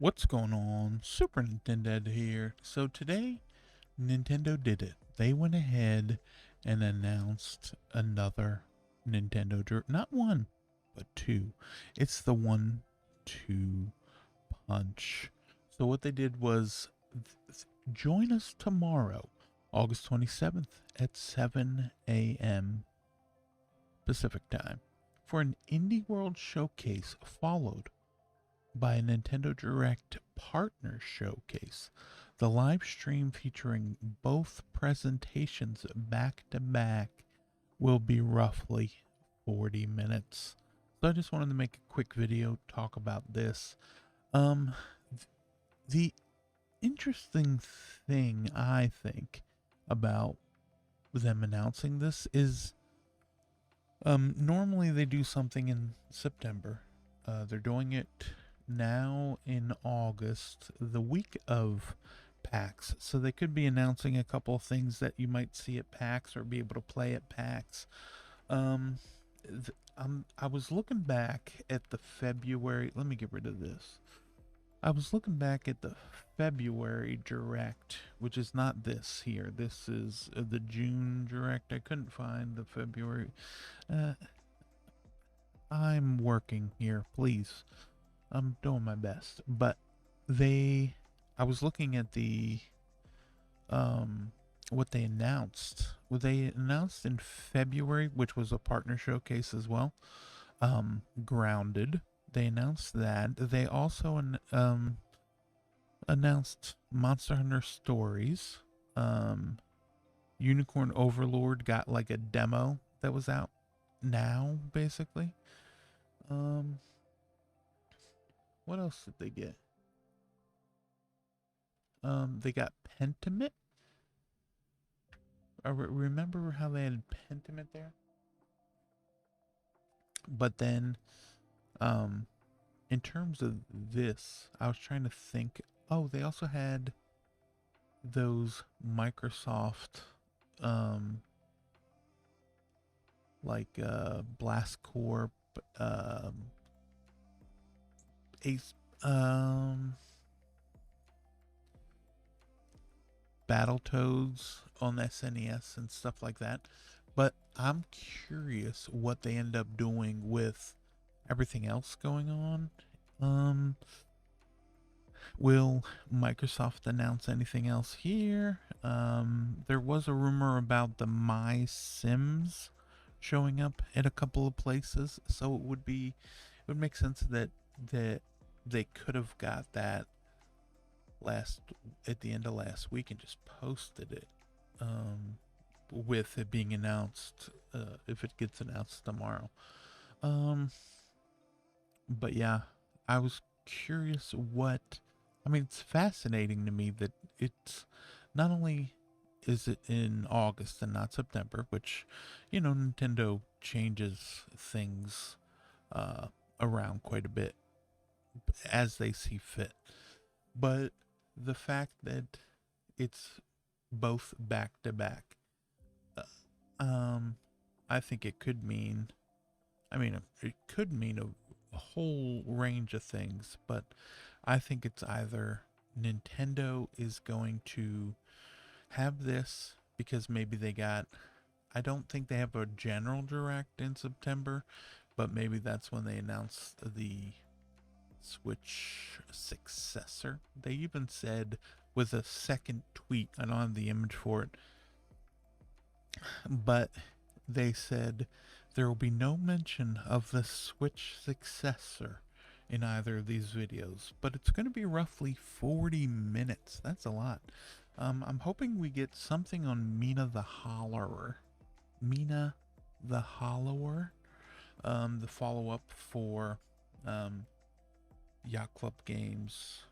What's going on? Super Nintendo here. So today, Nintendo did it. They went ahead and announced another Nintendo Direct. Not one, but two. It's the 1-2 punch. So what they did was join us tomorrow, August 27th at 7 a.m. Pacific time for an Indie World showcase followed by a Nintendo Direct Partner Showcase. The live stream featuring both presentations back to back will be roughly 40 minutes. So I just wanted to make a quick video talk about this. Um the interesting thing I think about them announcing this is normally they do something in September. They're doing it now in August, the week of PAX. So they could be announcing a couple of things that you might see at PAX or be able to play at PAX. Um, I was looking back at the February. Let me get rid of this. I was looking back at the February Direct, which is not this here. This is the June Direct. I couldn't find the February. Uh, I'm working here, please. I'm doing my best. But they I was looking at the um what they announced. What they announced in February, which was a partner showcase as well. Grounded. They announced that. They also announced Monster Hunter Stories. Um Unicorn Overlord got like a demo that was out now basically. Um what else did they get? They got Pentiment. I remember how they had Pentiment there, but then, um, in terms of this, I was trying to think. Oh, they also had those Microsoft, um, like Blast Corp, Ace, Battletoads on SNES and stuff like that. But I'm curious what they end up doing with everything else going on. Um, will Microsoft announce anything else here? There was a rumor about the My Sims showing up at a couple of places, so it would make sense that they could have got that last at the end of last week and just posted it. Um, with it being announced, if it gets announced tomorrow. Um, but yeah, I was curious what. I mean, it's fascinating to me that it's not only is it in August and not September, which, Nintendo changes things uh, around quite a bit as they see fit, but the fact that it's both back to back, uh, um, I think it could mean it could mean a whole range of things, but I think it's either Nintendo is going to have this because maybe I don't think they have a general direct in September, but maybe that's when they announce the Switch successor. They even said with a second tweet, I don't have the image for it, but they said there will be no mention of the Switch successor in either of these videos, but it's going to be roughly 40 minutes. That's a lot. I'm hoping we get something on Mina the Hollower. Mina the Hollower, the follow up for um, Yacht Club Games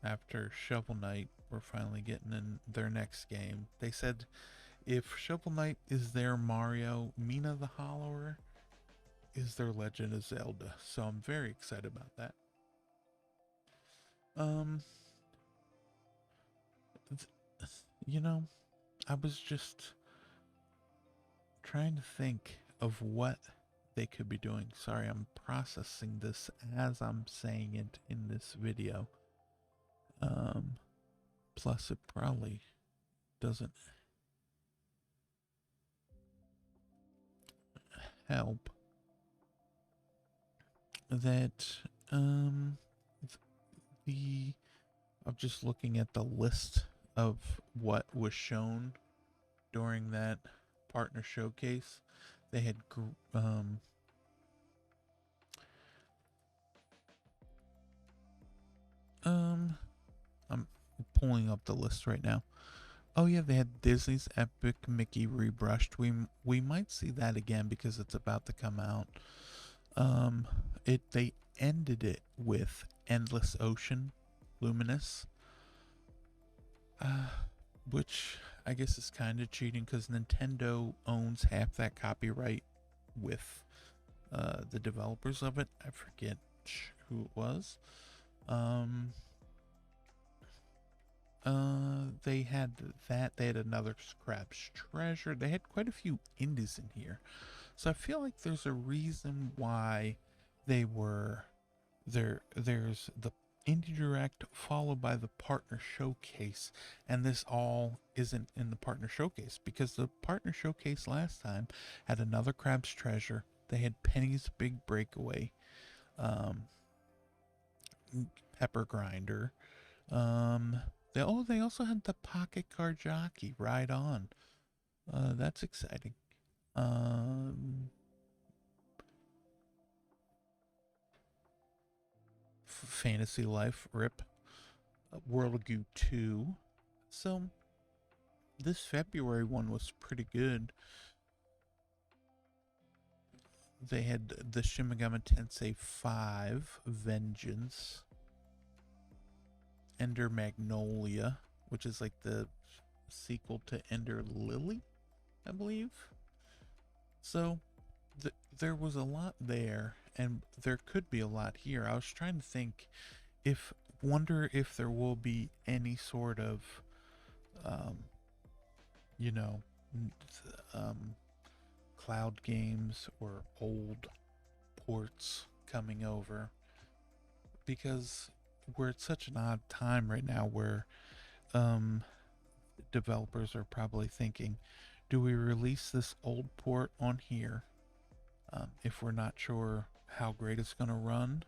after Shovel Knight. We're finally getting in their next game. They said if Shovel Knight is their Mario, Mina the Hollower is their Legend of Zelda. So I'm very excited about that. Um, th- you know, I was just trying to think of what they could be doing. Sorry, I'm processing this as I'm saying it in this video. Plus, it probably doesn't help that the I'm just looking at the list of what was shown during that partner showcase. They had I'm pulling up the list right now. Oh yeah, they had Disney's Epic Mickey rebrushed. We might see that again because it's about to come out. They ended it with Endless Ocean, Luminous, which I guess is kind of cheating because Nintendo owns half that copyright with the developers of it. I forget who it was. They had that. They had another Scraps Treasure. They had quite a few indies in here. So I feel like there's a reason why they were there. There's the Indie Direct followed by the Partner Showcase, and this all isn't in the Partner Showcase because the Partner Showcase last time had another Crab's Treasure. They had Penny's Big Breakaway, um, Pepper Grinder. They also had the Pocket Car Jockey. Ride On. That's exciting. Fantasy Life, RIP, World of Goo 2. So, this February one was pretty good. They had the Shin Megami Tensei 5, Vengeance, Ender Magnolia, which is like the sequel to Ender Lily, I believe. So, there was a lot there, and there could be a lot here. I was trying to think wonder if there will be any sort of, um, you know, cloud games or old ports coming over, because we're at such an odd time right now where developers are probably thinking, do we release this old port on here if we're not sure how great it's going to run,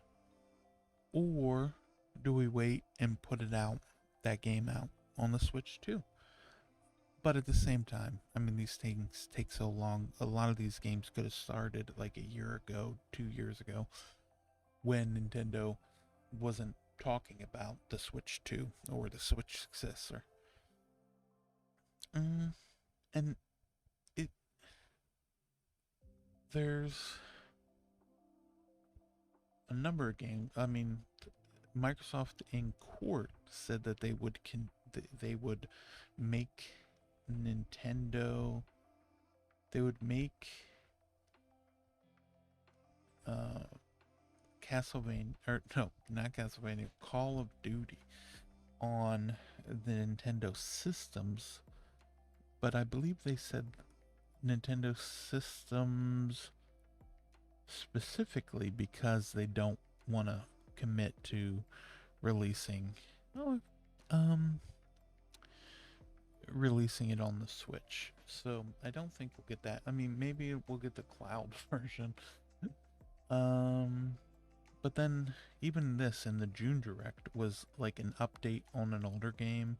or do we wait and put that game out on the Switch too? But at the same time, I mean, these things take so long. A lot of these games could have started like a year ago, 2 years ago, when Nintendo wasn't talking about the Switch 2 or the Switch successor. And it there's a number of games. I mean, Microsoft in court said that they would make Nintendo. They would make Castlevania, or no, not Castlevania, Call of Duty on the Nintendo systems, but I believe they said Nintendo systems specifically because they don't want to commit to releasing, oh, releasing it on the Switch. So I don't think we'll get that. I mean, maybe we'll get the cloud version. But then even this in the June Direct was like an update on an older game,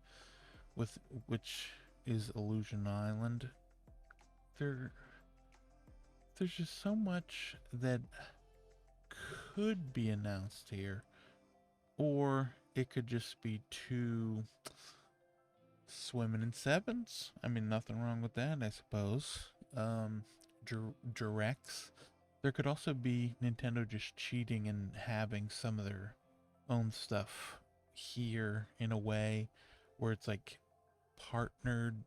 which is Illusion Island. There's just so much that could be announced here, or it could just be two swimming in sevens. I mean, nothing wrong with that, I suppose. Directs. There could also be Nintendo just cheating and having some of their own stuff here in a way where it's like partnered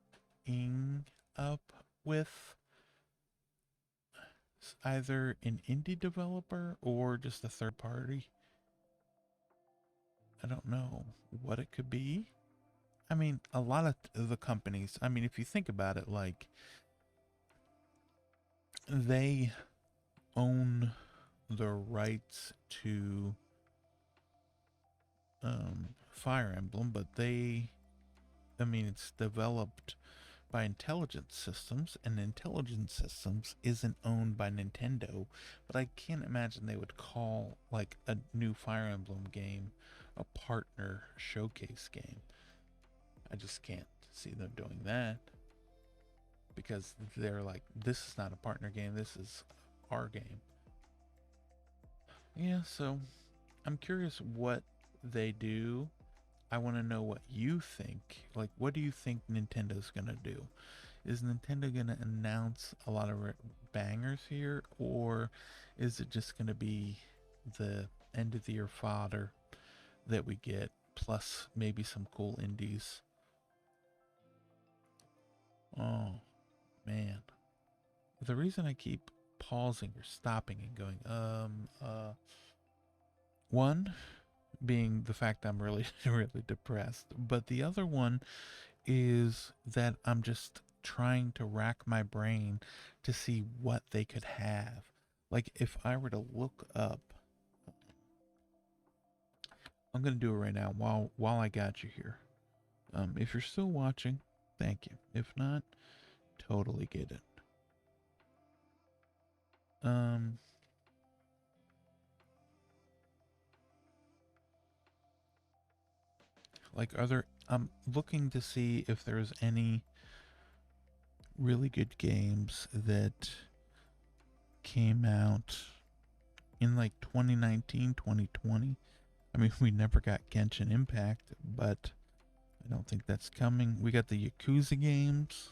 up with either an indie developer or just a third party. I don't know what it could be. I mean, a lot of the companies, I mean, if you think about it, like, they own the rights to Fire Emblem, but I mean, it's developed by Intelligent Systems, and Intelligent Systems isn't owned by Nintendo, but I can't imagine they would call like a new Fire Emblem game a partner showcase game. I just can't see them doing that because they're like, this is not a partner game, this is our game. Yeah, so I'm curious what they do. I want to know what you think. Like, what do you think Nintendo's going to do? Is Nintendo going to announce a lot of bangers here, or is it just going to be the end of the year fodder that we get, plus maybe some cool indies? Oh, man. The reason I keep pausing or stopping and going, one being the fact I'm really, really depressed, but the other one is that I'm just trying to rack my brain to see what they could have. Like, if I were to look up, I'm gonna do it right now while I got you here. If you're still watching, thank you. If not, totally get it. Um, like, are there? I'm looking to see if there's any really good games that came out in like 2019, 2020. I mean, we never got Genshin Impact, but I don't think that's coming. We got the Yakuza games.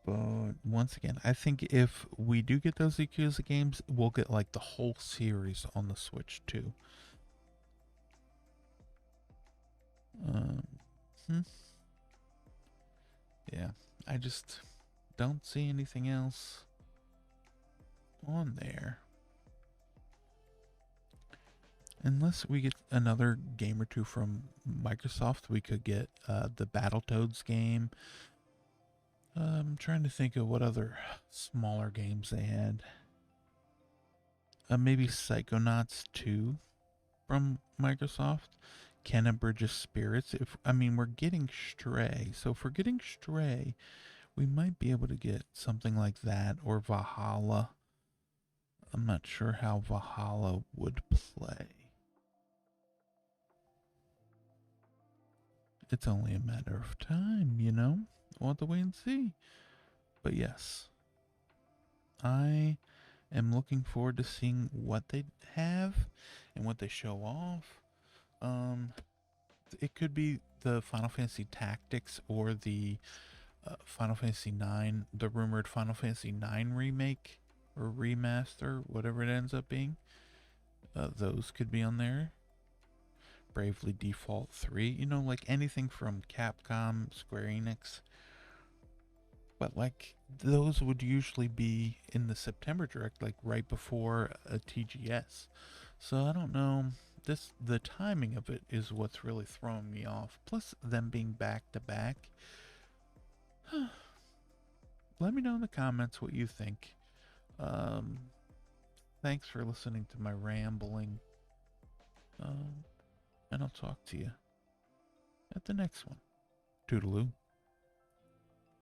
But once again, I think if we do get those Yakuza games, we'll get like the whole series on the Switch too. Um, hmm. Yeah, I just don't see anything else on there. Unless we get another game or two from Microsoft, we could get the Battletoads game. I'm trying to think of what other smaller games they had. Maybe Psychonauts 2 from Microsoft. Kenna Bridges Spirits. If I mean, we're getting Stray, so if we're getting Stray, we might be able to get something like that or Valhalla. I'm not sure how Valhalla would play. It's only a matter of time, you know? We'll have to wait and see. But yes, I am looking forward to seeing what they have and what they show off. It could be the Final Fantasy Tactics or the Final Fantasy IX, the rumored Final Fantasy IX remake or remaster, whatever it ends up being. Those could be on there. Bravely Default 3, you know, like anything from Capcom, Square Enix. But like those would usually be in the September direct, like right before a TGS. So I don't know. The timing of it is what's really throwing me off. Plus them being back to back. Let me know in the comments what you think. Um, Thanks for listening to my rambling. And I'll talk to you at the next one. Toodaloo.